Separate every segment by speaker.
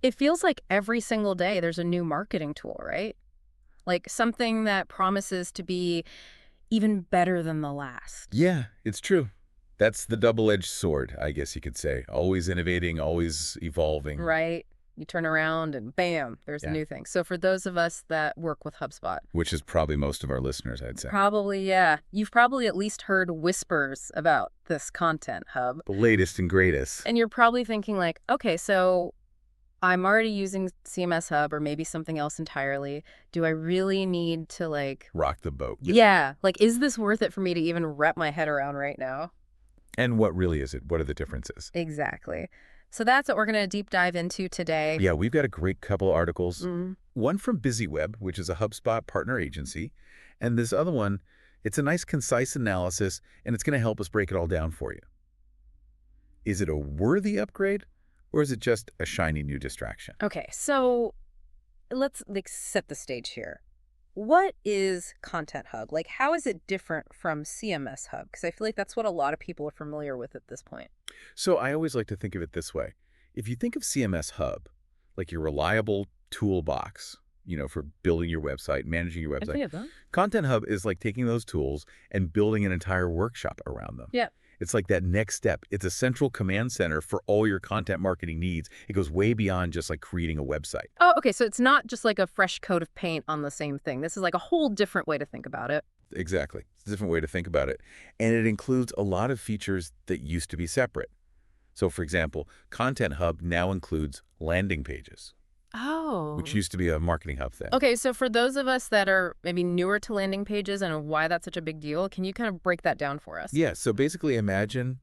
Speaker 1: It feels like every single day there's a new marketing tool, right? Like something that promises to be even better than the last.
Speaker 2: Yeah, it's true. That's the double-edged sword, I guess you could say. Always innovating, always evolving.
Speaker 1: Right? You turn around and bam, there's a
Speaker 2: Yeah,
Speaker 1: new thing. So for those of us that work with HubSpot,
Speaker 2: which is probably most of our listeners, I'd say.
Speaker 1: probably, yeah, you've probably at least heard whispers about this Content Hub.
Speaker 2: The latest and greatest.
Speaker 1: And you're probably thinking like, okay, so I'm already using CMS Hub or maybe something else entirely. Do I really need to like,
Speaker 2: Rock the boat.
Speaker 1: yeah, like, is this worth it for me to even wrap my head around right now?
Speaker 2: And what really is it? What are the differences?
Speaker 1: Exactly. So that's what we're going to deep dive into today.
Speaker 2: Yeah, we've got a great couple articles.
Speaker 1: Mm,
Speaker 2: One from BusyWeb, which is a HubSpot partner agency, and this other one, it's a nice concise analysis, and it's going to help us break it all down for you. Is it a worthy upgrade, or is it just a shiny new distraction?
Speaker 1: okay, so let's like set the stage here. What is Content Hub? Like, how is it different from CMS Hub? Because I feel like that's what a lot of people are familiar with at this point.
Speaker 2: So I always like to think of it this way. If you think of CMS Hub, like your reliable toolbox, for building your website, managing your
Speaker 1: I
Speaker 2: website,
Speaker 1: think of them.
Speaker 2: Content Hub is like taking those tools and building an entire workshop around them.
Speaker 1: Yeah.
Speaker 2: It's like that next step. It's a central command center for all your content marketing needs. It goes way beyond just like creating a website.
Speaker 1: Oh, okay. So it's not just like a fresh coat of paint on the same thing. This is like a whole different way to think about it.
Speaker 2: Exactly. It's a different way to think about it. And it includes a lot of features that used to be separate. So for example, Content Hub now includes landing pages, which
Speaker 1: Oh.
Speaker 2: used to be a marketing hub thing.
Speaker 1: Okay, so for those of us that are maybe newer to landing pages and why that's such a big deal, can you kind of break that down for us?
Speaker 2: Yeah, so basically imagine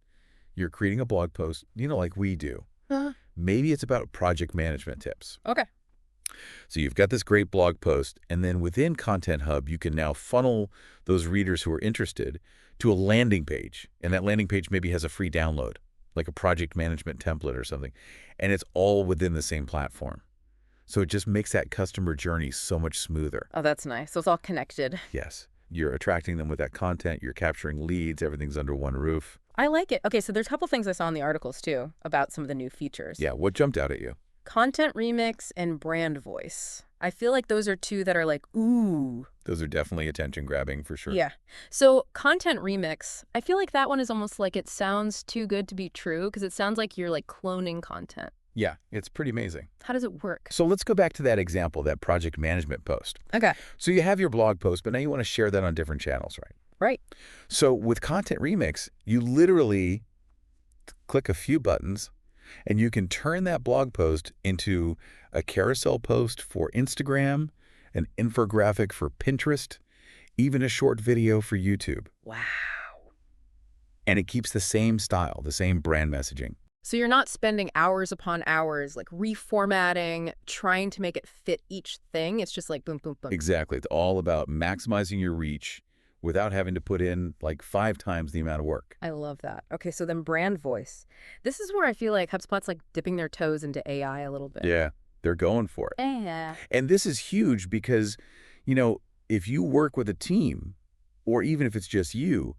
Speaker 2: you're creating a blog post, like we do.
Speaker 1: Uh,
Speaker 2: Maybe it's about project management tips.
Speaker 1: okay.
Speaker 2: So you've got this great blog post, and then within Content Hub, you can now funnel those readers who are interested to a landing page. And that landing page maybe has a free download, like a project management template or something. And it's all within the same platform. So it just makes that customer journey so much smoother.
Speaker 1: Oh, that's nice. So it's all connected.
Speaker 2: Yes, you're attracting them with that content, you're capturing leads, everything's under one roof.
Speaker 1: I like it. Okay, so there's a couple things I saw in the articles too about some of the new features.
Speaker 2: Yeah, what jumped out at you?
Speaker 1: Content remix and brand voice. I feel like those are two that are like, ooh.
Speaker 2: Those are definitely attention grabbing for sure.
Speaker 1: Yeah. So content remix, I feel like that one is almost like it sounds too good to be true because it sounds like you're like cloning content.
Speaker 2: Yeah, it's pretty amazing.
Speaker 1: How does it work?
Speaker 2: So let's go back to that example, that project management post.
Speaker 1: Okay.
Speaker 2: So you have your blog post, but now you want to share that on different channels, right?
Speaker 1: Right.
Speaker 2: So with Content Remix, you literally click a few buttons and you can turn that blog post into a carousel post for Instagram, an infographic for Pinterest, even a short video for YouTube.
Speaker 1: Wow.
Speaker 2: And it keeps the same style, the same brand messaging.
Speaker 1: So you're not spending hours upon hours like reformatting, trying to make it fit each thing. It's just like boom, boom, boom.
Speaker 2: Exactly. It's all about maximizing your reach without having to put in like 5 times the amount of work.
Speaker 1: I love that. Okay, so then brand voice. This is where I feel like HubSpot's like dipping their toes into AI a little bit.
Speaker 2: Yeah, they're going for it.
Speaker 1: Yeah.
Speaker 2: And this is huge because, if you work with a team, or even if it's just you,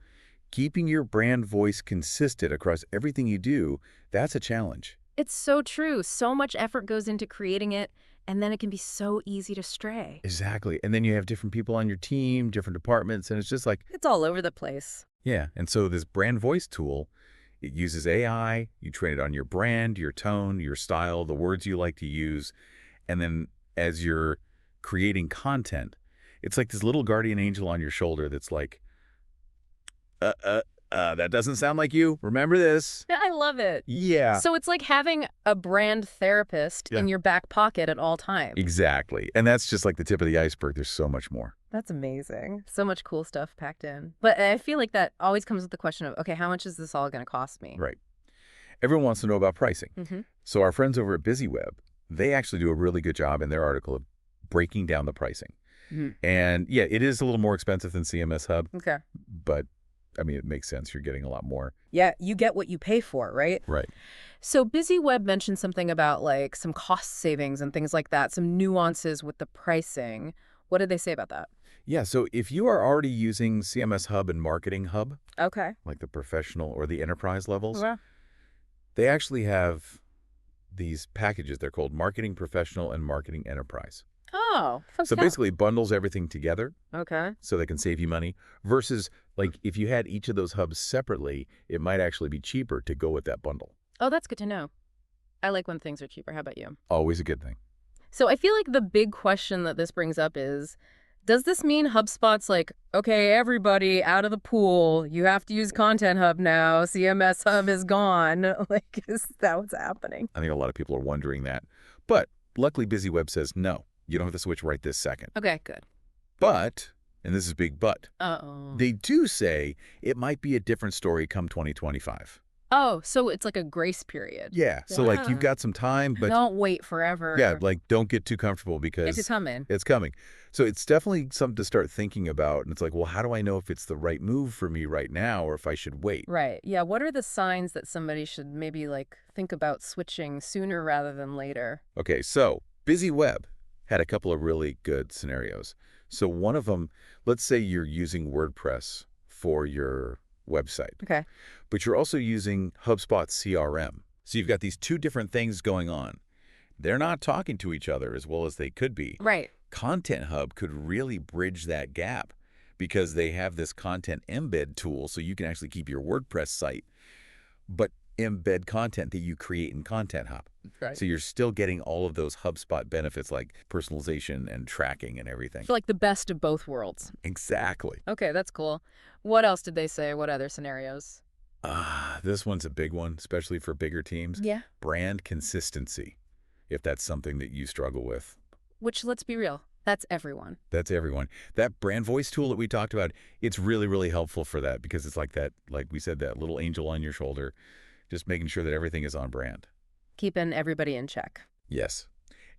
Speaker 2: keeping your brand voice consistent across everything you do, that's a challenge.
Speaker 1: It's so true. So much effort goes into creating it, and then it can be so easy to stray.
Speaker 2: Exactly. And then you have different people on your team, different departments, and it's just like,
Speaker 1: It's all over the place.
Speaker 2: yeah. And so this brand voice tool, it uses AI, you train it on your brand, your tone, your style, the words you like to use. And then as you're creating content, it's like this little guardian angel on your shoulder that's like, that doesn't sound like you. Remember this?
Speaker 1: Yeah, I love it.
Speaker 2: Yeah.
Speaker 1: So it's like having a brand therapist
Speaker 2: Yeah.
Speaker 1: in your back pocket at all times.
Speaker 2: Exactly. And that's just like the tip of the iceberg. There's so much more.
Speaker 1: That's amazing. So much cool stuff packed in. But I feel like that always comes with the question of, okay, how much is this all going to cost me?
Speaker 2: Right. Everyone wants to know about pricing.
Speaker 1: Mm-hmm.
Speaker 2: So our friends over at BusyWeb, they actually do a really good job in their article of breaking down the pricing.
Speaker 1: Mm-hmm.
Speaker 2: And yeah, it is a little more expensive than CMS Hub,
Speaker 1: Okay.
Speaker 2: but I mean, it makes sense. You're getting a lot more.
Speaker 1: Yeah, you get what you pay for, right?
Speaker 2: Right.
Speaker 1: So BusyWeb mentioned something about like some cost savings and things like that, some nuances with the pricing. What did they say about that?
Speaker 2: Yeah. So if you are already using CMS Hub and Marketing Hub,
Speaker 1: Okay.
Speaker 2: like the professional or the enterprise levels,
Speaker 1: Well,
Speaker 2: they actually have these packages. They're called Marketing Professional and Marketing Enterprise.
Speaker 1: Oh,
Speaker 2: So basically it bundles everything together
Speaker 1: okay.
Speaker 2: so they can save you money versus like if you had each of those hubs separately, it might actually be cheaper to go with that bundle.
Speaker 1: Oh, that's good to know. I like when things are cheaper. How about you?
Speaker 2: Always a good thing.
Speaker 1: So I feel like the big question that this brings up is, does this mean HubSpot's like, okay, everybody out of the pool, you have to use Content Hub now, CMS Hub is gone? Like, is that what's happening?
Speaker 2: I think a lot of people are wondering that. But luckily BusyWeb says no. You don't have to switch right this second.
Speaker 1: Okay, good.
Speaker 2: But, and this is big but,
Speaker 1: Uh-oh.
Speaker 2: they do say it might be a different story come 2025.
Speaker 1: Oh, so it's like a grace period.
Speaker 2: Yeah, so like you've got some time, but
Speaker 1: Don't wait forever.
Speaker 2: yeah, like don't get too comfortable
Speaker 1: It's
Speaker 2: because
Speaker 1: coming.
Speaker 2: it's coming. So it's definitely something to start thinking about. And it's like, well, how do I know if it's the right move for me right now or if I should wait?
Speaker 1: Right. Yeah. What are the signs that somebody should maybe like think about switching sooner rather than later?
Speaker 2: Okay, so BusyWeb had a couple of really good scenarios. So one of them, let's say you're using WordPress for your website,
Speaker 1: Okay.
Speaker 2: but you're also using HubSpot CRM. So you've got these two different things going on. They're not talking to each other as well as they could be.
Speaker 1: Right.
Speaker 2: Content Hub could really bridge that gap because they have this content embed tool so you can actually keep your WordPress site, but embed content that you create in Content Hub.
Speaker 1: Right.
Speaker 2: So you're still getting all of those HubSpot benefits like personalization and tracking and everything.
Speaker 1: So like the best of both worlds.
Speaker 2: Exactly.
Speaker 1: Okay, that's cool. What else did they say? What other scenarios?
Speaker 2: This one's a big one, especially for bigger teams.
Speaker 1: Yeah.
Speaker 2: Brand consistency, if that's something that you struggle with.
Speaker 1: Which, let's be real, that's everyone.
Speaker 2: That's everyone. That brand voice tool that we talked about, it's really, really helpful for that because it's like that, like we said, that little angel on your shoulder, just making sure that everything is on brand.
Speaker 1: Keeping everybody in check.
Speaker 2: Yes.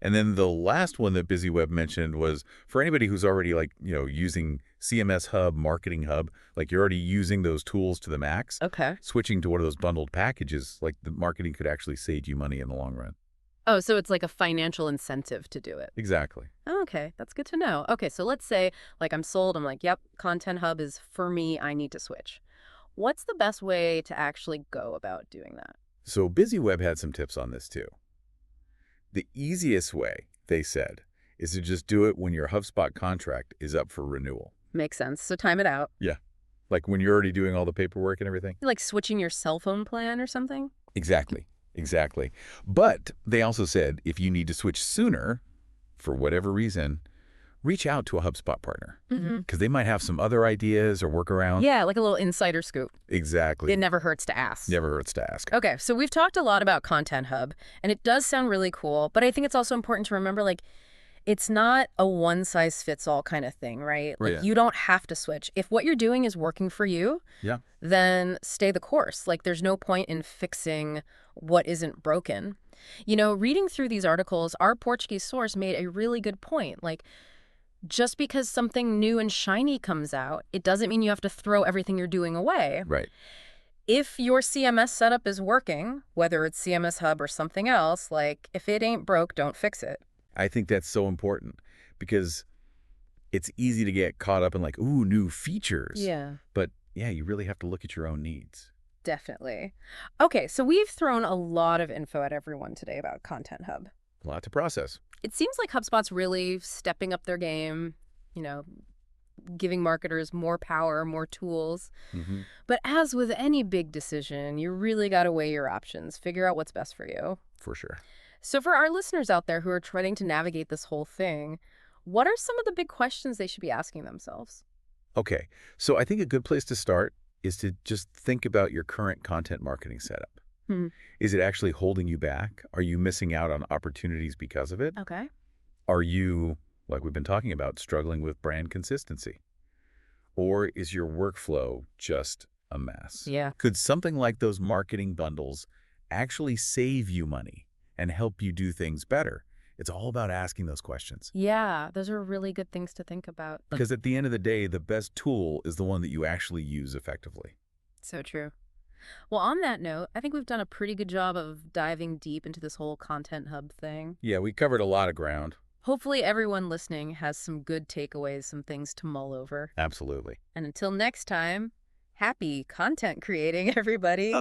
Speaker 2: And then the last one that BusyWeb mentioned was for anybody who's already like, using CMS Hub, Marketing Hub, like you're already using those tools to the max,
Speaker 1: Okay.
Speaker 2: switching to one of those bundled packages, like the marketing could actually save you money in the long run.
Speaker 1: Oh, so it's like a financial incentive to do it.
Speaker 2: Exactly.
Speaker 1: Oh, okay, that's good to know. Okay, so let's say like I'm sold. I'm like, yep, Content Hub is for me. I need to switch. What's the best way to actually go about doing that?
Speaker 2: So BusyWeb had some tips on this too. The easiest way, they said, is to just do it when your HubSpot contract is up for renewal.
Speaker 1: Makes sense. So time it out.
Speaker 2: Yeah. Like when you're already doing all the paperwork and everything.
Speaker 1: Like switching your cell phone plan or something?
Speaker 2: Exactly. Exactly. But they also said if you need to switch sooner, for whatever reason, reach out to a HubSpot partner
Speaker 1: Mm-hmm.
Speaker 2: because they might have some other ideas or workaround.
Speaker 1: Yeah, like a little insider scoop.
Speaker 2: Exactly.
Speaker 1: It never hurts to ask.
Speaker 2: Never hurts to ask.
Speaker 1: Okay, so we've talked a lot about Content Hub, and it does sound really cool, but I think it's also important to remember, like, it's not a one-size-fits-all kind of thing, right? Like,
Speaker 2: Yeah.
Speaker 1: you don't have to switch. If what you're doing is working for you,
Speaker 2: Yeah.
Speaker 1: then stay the course. Like, there's no point in fixing what isn't broken. You know, reading through these articles, our Portuguese source made a really good point. Like, just because something new and shiny comes out, it doesn't mean you have to throw everything you're doing away.
Speaker 2: Right.
Speaker 1: If your CMS setup is working, whether it's CMS Hub or something else, like if it ain't broke, don't fix it.
Speaker 2: I think that's so important because it's easy to get caught up in like, ooh, new features.
Speaker 1: Yeah,
Speaker 2: But yeah, you really have to look at your own needs.
Speaker 1: definitely. Okay, so we've thrown a lot of info at everyone today about Content Hub.
Speaker 2: A lot to process.
Speaker 1: It seems like HubSpot's really stepping up their game, you know, giving marketers more power, more tools.
Speaker 2: Mm-hmm.
Speaker 1: But as with any big decision, you really got to weigh your options, figure out what's best for you.
Speaker 2: For sure.
Speaker 1: So for our listeners out there who are trying to navigate this whole thing, what are some of the big questions they should be asking themselves?
Speaker 2: Okay, so I think a good place to start is to just think about your current content marketing setup.
Speaker 1: Hmm.
Speaker 2: Is it actually holding you back? Are you missing out on opportunities because of it?
Speaker 1: Okay.
Speaker 2: Are you, like we've been talking about, struggling with brand consistency? Or is your workflow just a mess?
Speaker 1: Yeah.
Speaker 2: Could something like those marketing bundles actually save you money and help you do things better? It's all about asking those questions.
Speaker 1: Yeah, those are really good things to think about.
Speaker 2: Because at the end of the day, the best tool is the one that you actually use effectively.
Speaker 1: So true. Well, on that note, I think we've done a pretty good job of diving deep into this whole Content Hub thing.
Speaker 2: Yeah, we covered a lot of ground.
Speaker 1: Hopefully everyone listening has some good takeaways, some things to mull over.
Speaker 2: Absolutely.
Speaker 1: And until next time, happy content creating, everybody.